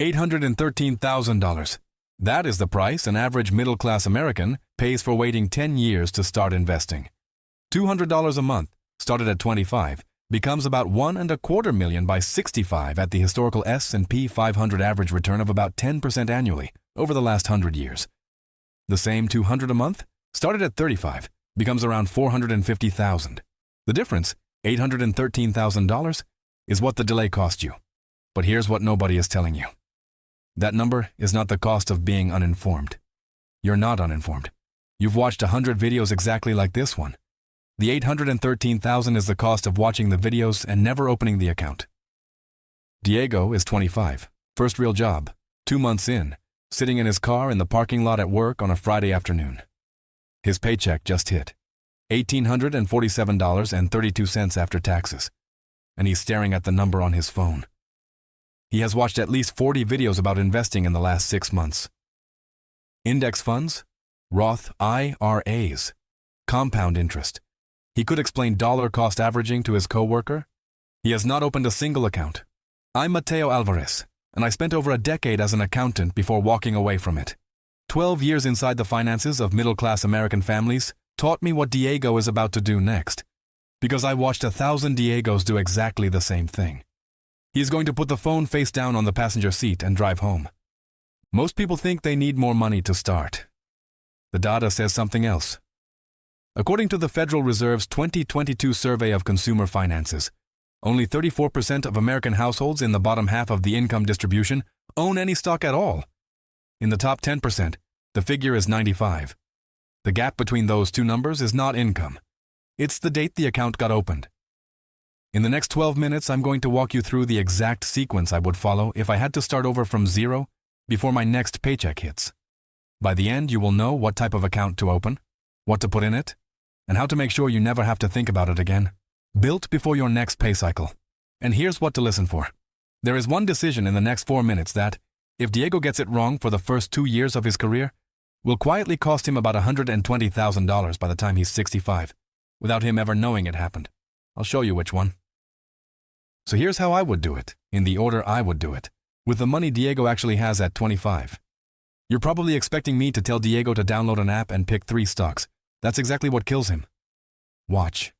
$813,000. That is the price an average middle-class American pays for waiting 10 years to start investing. $200 a month, started at 25, becomes about $1.25 million by 65 at the historical S&P 500 average return of about 10% annually over the last 100 years. The same $200 a month, started at 35, becomes around $450,000. The difference, $813,000, is what the delay cost you. But here's what nobody is telling you. That number is not the cost of being uninformed. You're not uninformed. You've watched 100 videos exactly like this one. The $813,000 is the cost of watching the videos and never opening the account. Diego is 25, first real job, 2 months in, sitting in his car in the parking lot at work on a Friday afternoon. His paycheck just hit, $1,847.32 after taxes, and he's staring at the number on his phone. He has watched at least 40 videos about investing in the last 6 months. Index funds, Roth IRAs, compound interest. He could explain dollar cost averaging to his coworker. He has not opened a single account. I'm Mateo Alvarez, and I spent over a decade as an accountant before walking away from it. 12 years inside the finances of middle-class American families taught me what Diego is about to do next, because I watched 1,000 Diegos do exactly the same thing. He is going to put the phone face down on the passenger seat and drive home. Most people think they need more money to start. The data says something else. According to the Federal Reserve's 2022 survey of consumer finances, only 34% of American households in the bottom half of the income distribution own any stock at all. In the top 10%, the figure is 95. The gap between those two numbers is not income. It's the date the account got opened. In the next 12 minutes, I'm going to walk you through the exact sequence I would follow if I had to start over from zero before my next paycheck hits. By the end, you will know what type of account to open, what to put in it, and how to make sure you never have to think about it again. Built before your next pay cycle. And here's what to listen for. There is one decision in the next 4 minutes that, if Diego gets it wrong for the first 2 years of his career, will quietly cost him about $120,000 by the time he's 65, without him ever knowing it happened. I'll show you which one. So here's how I would do it, in the order I would do it, with the money Diego actually has at 25. You're probably expecting me to tell Diego to download an app and pick 3 stocks. That's exactly what kills him. Watch.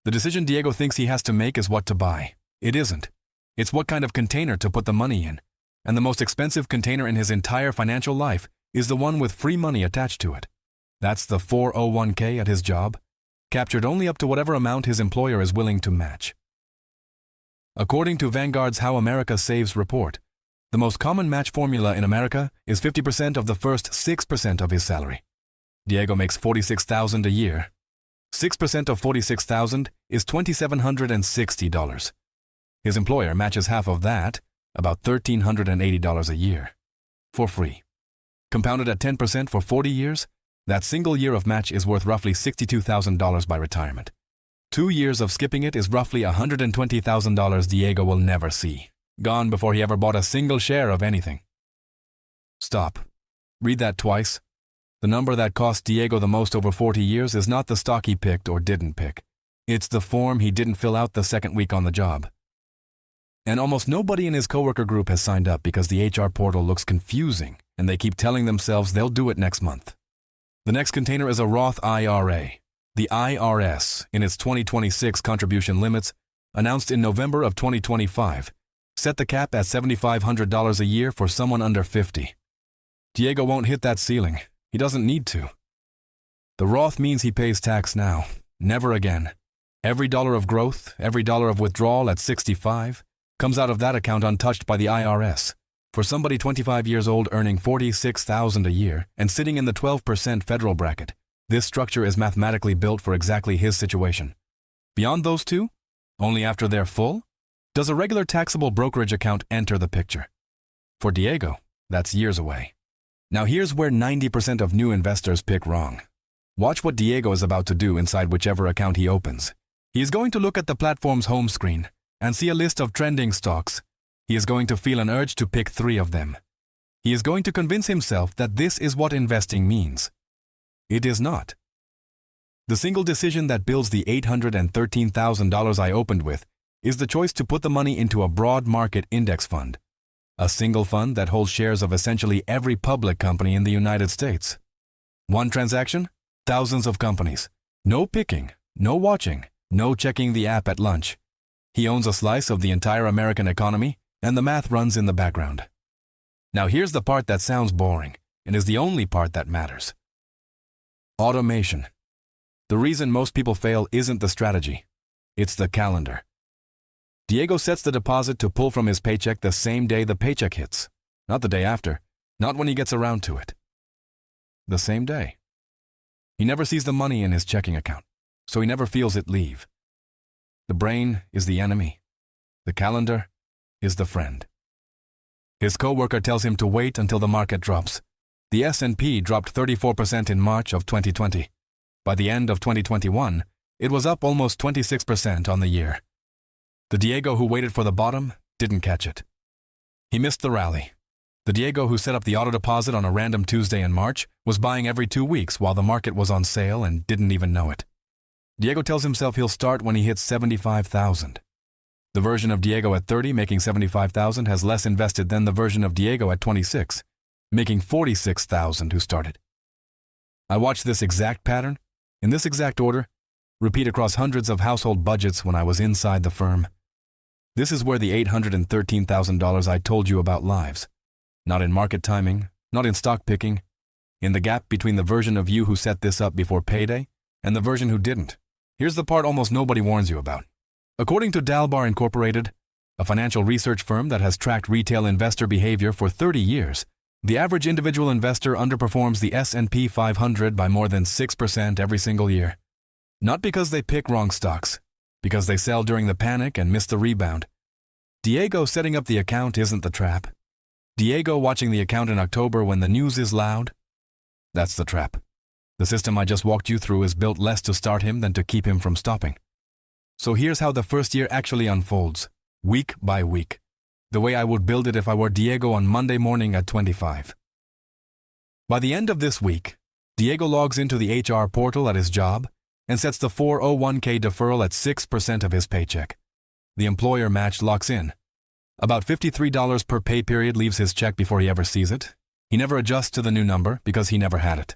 The decision Diego thinks he has to make is what to buy. It isn't. It's what kind of container to put the money in. And the most expensive container in his entire financial life is the one with free money attached to it. That's the 401k at his job, captured only up to whatever amount his employer is willing to match. According to Vanguard's How America Saves report, the most common match formula in America is 50% of the first 6% of his salary. Diego makes $46,000 a year. 6% of $46,000 is $2,760. His employer matches half of that, about $1,380 a year, for free. Compounded at 10% for 40 years, that single year of match is worth roughly $62,000 by retirement. 2 years of skipping it is roughly $120,000 Diego will never see, gone before he ever bought a single share of anything. Stop. Read that twice. The number that cost Diego the most over 40 years is not the stock he picked or didn't pick. It's the form he didn't fill out the second week on the job. And almost nobody in his coworker group has signed up because the HR portal looks confusing and they keep telling themselves they'll do it next month. The next container is a Roth IRA. The IRS, in its 2026 contribution limits, announced in November of 2025, set the cap at $7,500 a year for someone under 50. Diego won't hit that ceiling. He doesn't need to. The Roth means he pays tax now, never again. Every dollar of growth, every dollar of withdrawal at 65, comes out of that account untouched by the IRS. For somebody 25 years old earning $46,000 a year and sitting in the 12% federal bracket, this structure is mathematically built for exactly his situation. Beyond those two, only after they're full, does a regular taxable brokerage account enter the picture. For Diego, that's years away. Now here's where 90% of new investors pick wrong. Watch what Diego is about to do inside whichever account he opens. He is going to look at the platform's home screen and see a list of trending stocks. He is going to feel an urge to pick 3 of them. He is going to convince himself that this is what investing means. It is not. The single decision that builds the $813,000 I opened with is the choice to put the money into a broad market index fund, A single fund that holds shares of essentially every public company in the United States. One transaction, thousands of companies. No picking, no watching, no checking the app at lunch. He owns a slice of the entire American economy, and the math runs in the background. Now here's the part that sounds boring, and is the only part that matters. Automation. The reason most people fail isn't the strategy, it's the calendar. Diego sets the deposit to pull from his paycheck the same day the paycheck hits, not the day after, not when he gets around to it. The same day. He never sees the money in his checking account, so he never feels it leave. The brain is the enemy. The calendar is the friend. His coworker tells him to wait until the market drops. The S&P dropped 34% in March of 2020. By the end of 2021, it was up almost 26% on the year. The Diego who waited for the bottom didn't catch it. He missed the rally. The Diego who set up the auto deposit on a random Tuesday in March was buying every 2 weeks while the market was on sale and didn't even know it. Diego tells himself he'll start when he hits 75,000. The version of Diego at 30 making 75,000 has less invested than the version of Diego at 26, making 46,000 who started. I watched this exact pattern, in this exact order, repeat across hundreds of household budgets when I was inside the firm. This is where the $813,000 I told you about lives. Not in market timing, not in stock picking, in the gap between the version of you who set this up before payday and the version who didn't. Here's the part almost nobody warns you about. According to Dalbar Incorporated, a financial research firm that has tracked retail investor behavior for 30 years, the average individual investor underperforms the S&P 500 by more than 6% every single year. Not because they pick wrong stocks, because they sell during the panic and miss the rebound. Diego setting up the account isn't the trap. Diego watching the account in October when the news is loud, that's the trap. The system I just walked you through is built less to start him than to keep him from stopping. So here's how the first year actually unfolds, week by week, the way I would build it if I were Diego on Monday morning at 25. By the end of this week, Diego logs into the HR portal at his job and sets the 401k deferral at 6% of his paycheck. The employer match locks in. About $53 per pay period leaves his check before he ever sees it. He never adjusts to the new number because he never had it.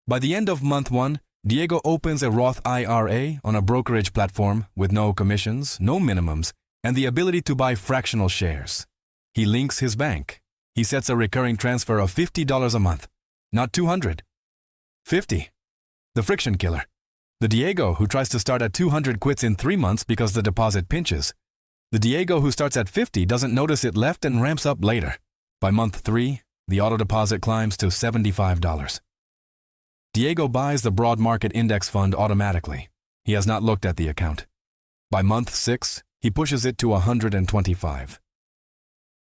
By the end of month 1, Diego opens a Roth IRA on a brokerage platform with no commissions, no minimums, and the ability to buy fractional shares. He links his bank. He sets a recurring transfer of $50 a month, not $200. 50. The friction killer. The Diego who tries to start at 200 quits in 3 months because the deposit pinches. The Diego who starts at 50 doesn't notice it left and ramps up later. By month 3, the auto deposit climbs to $75. Diego buys the broad market index fund automatically. He has not looked at the account. By month 6, he pushes it to 125.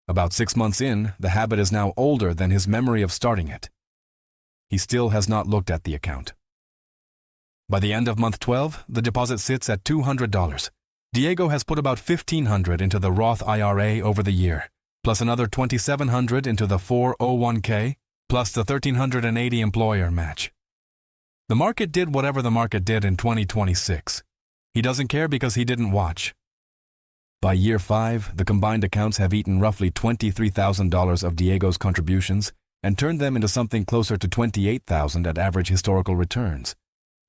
About 6 months in, the habit is now older than his memory of starting it. He still has not looked at the account. By the end of month 12, the deposit sits at $200. Diego has put about $1,500 into the Roth IRA over the year, plus another $2,700 into the 401k, plus the $1,380 employer match. The market did whatever the market did in 2026. He doesn't care because he didn't watch. By year 5, the combined accounts have eaten roughly $23,000 of Diego's contributions and turned them into something closer to $28,000 at average historical returns.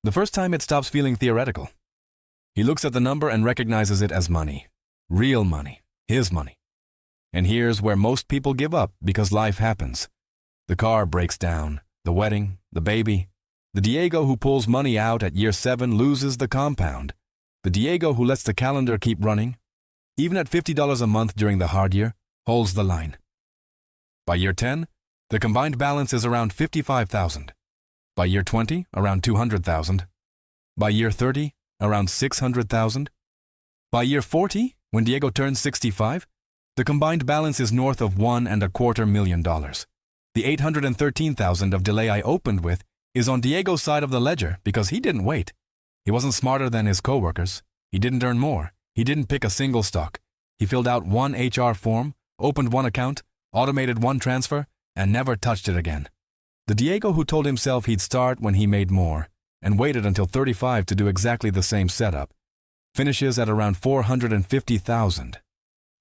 The first time it stops feeling theoretical. He looks at the number and recognizes it as money. Real money. His money. And here's where most people give up because life happens. The car breaks down, the wedding, the baby. The Diego who pulls money out at year 7 loses the compound. The Diego who lets the calendar keep running, even at $50 a month during the hard year, holds the line. By year 10, the combined balance is around $55,000. By year 20, around $200,000. By year 30, around $600,000. By year 40, when Diego turns 65, the combined balance is north of $1.25 million. The $813,000 of delay I opened with is on Diego's side of the ledger because he didn't wait. He wasn't smarter than his coworkers. He didn't earn more. He didn't pick a single stock. He filled out one HR form, opened one account, automated one transfer, and never touched it again. The Diego who told himself he'd start when he made more and waited until 35 to do exactly the same setup finishes at around $450,000.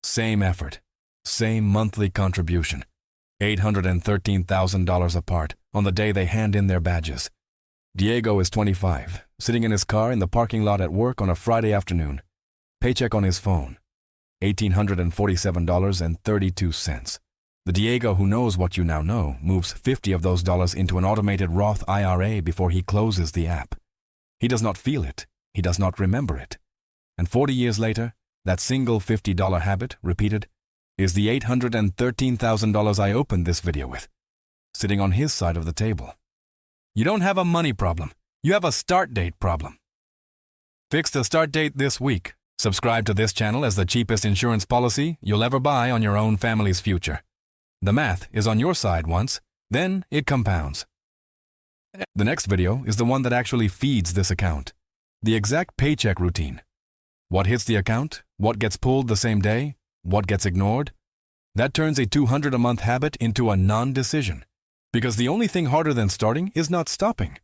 Same effort, Same monthly contribution, $813,000 apart on the day they hand in their badges. Diego is 25, sitting in his car in the parking lot at work on a Friday afternoon. Paycheck on his phone, $1,847.32. The Diego who knows what you now know moves 50 of those dollars into an automated Roth IRA before he closes the app. He does not feel it. He does not remember it. And 40 years later, that single $50 habit, repeated, is the $813,000 I opened this video with, sitting on his side of the table. You don't have a money problem. You have a start date problem. Fix the start date this week. Subscribe to this channel as the cheapest insurance policy you'll ever buy on your own family's future. The math is on your side once, then it compounds. The next video is the one that actually feeds this account. The exact paycheck routine. What hits the account, what gets pulled the same day, what gets ignored. That turns a $200 a month habit into a non-decision. Because the only thing harder than starting is not stopping.